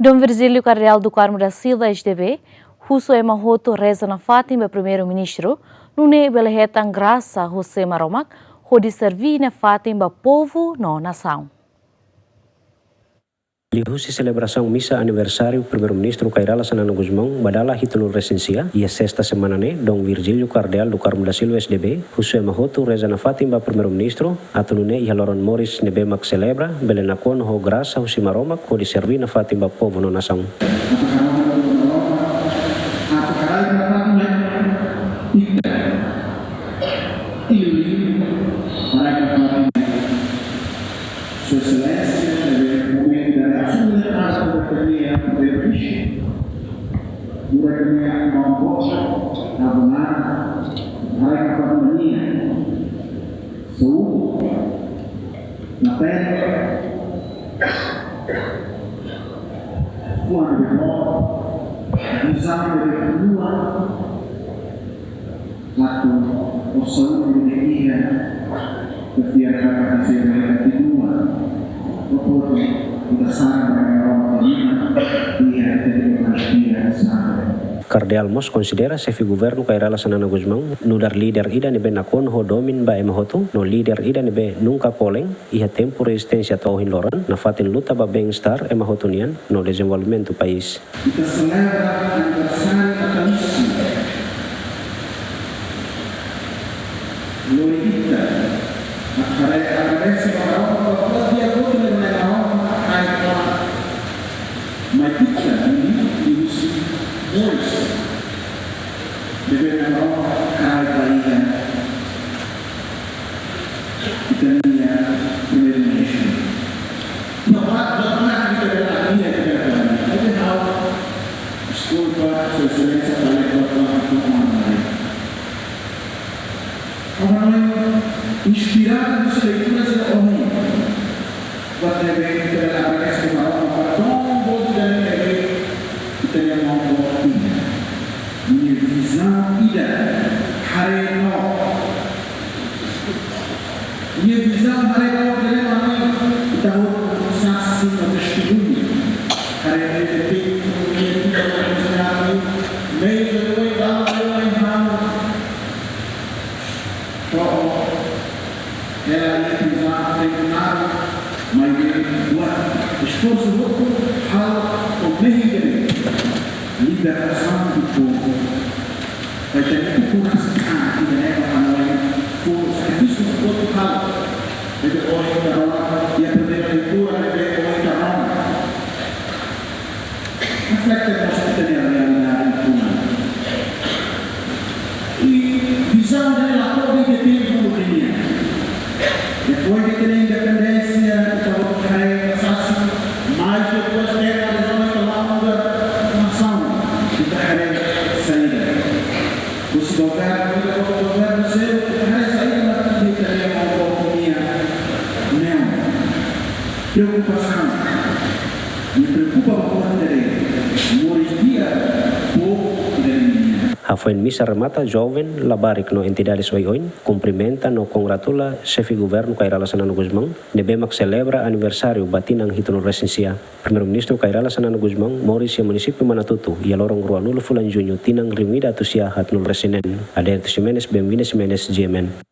Dom Virgílio Cardeal do Carmo da Silva, SDB, Russo Emahoto reza na Fátima, primeiro-ministro, nune belehetan graça José Maromac, rode servir na Fátima povo na nação. Lihusi celebração missa aniversário primeiro-ministro Cairala Sanana Guzmão badala hitunu resensia e a sexta semana Dom Virgílio Cardeal do Carmo da Silva SDB José Mahoto reza na Fátima primeiro-ministro atunune e Loron Morris nebemak celebra belenakon ho graça José Maromac rode servir na Fátima povo na nação. Cardeal Mos considera chefe governo Cairala Sanana Guzmão nudar líder ida nebe nakon ho domin ba Emahoto no líder ida nebe nunca poleng iha tempo resistência tohin loran na fatin luta ba bem-estar Emahotonian no desenvolvimento do país. Kita celebra aniversário natalício. Glorita, agradece para a honra toda dia outra na honra a mas dica e os dois devem na honra a Bahia e também a primeiro-ministro. Não há que ter a minha desculpa, Sua Excelência, para inspirado nas leituras da homem, pode ver que ela aparece uma alma tão boa que tem uma boa minha visão ida, hareno, minha visão hareno que é uma mãe, então sabe se não testemunho, hareno de peito, minha vida não meio de dois anos ela ia pisar tribunal, mas ele esforço muito para o meio dele, liberação do povo. Vai ter que curar que leva a nós o sacrifício do povo para ele hoje da hora e aprender a leitura ele hoje da hora. Reflete nós que tem a realidade humana e visão dele a todo que tem como opinião. Depois de ter a independência, então é fácil, mas depois de ter a realização da nação, então é saída. Os governos seu, é saída da política de uma autonomia. Não. Preocupação. Me preocupa o povo dele. Moradia, povo dele. Hafoin misa remata jovem labarik no entidades oin cumprimenta no congratula chefe governo Cairala Sanana Guzmão nebemak celebra aniversário batinang hitunu resensia primeiro-ministro Cairala Sanana Guzmão Morris e município Manatutu e lorong ruanulo fulan junho tinang rimida tusia hatnul resinen Aderto Ximenes Bem-vindos Ximenes GMN.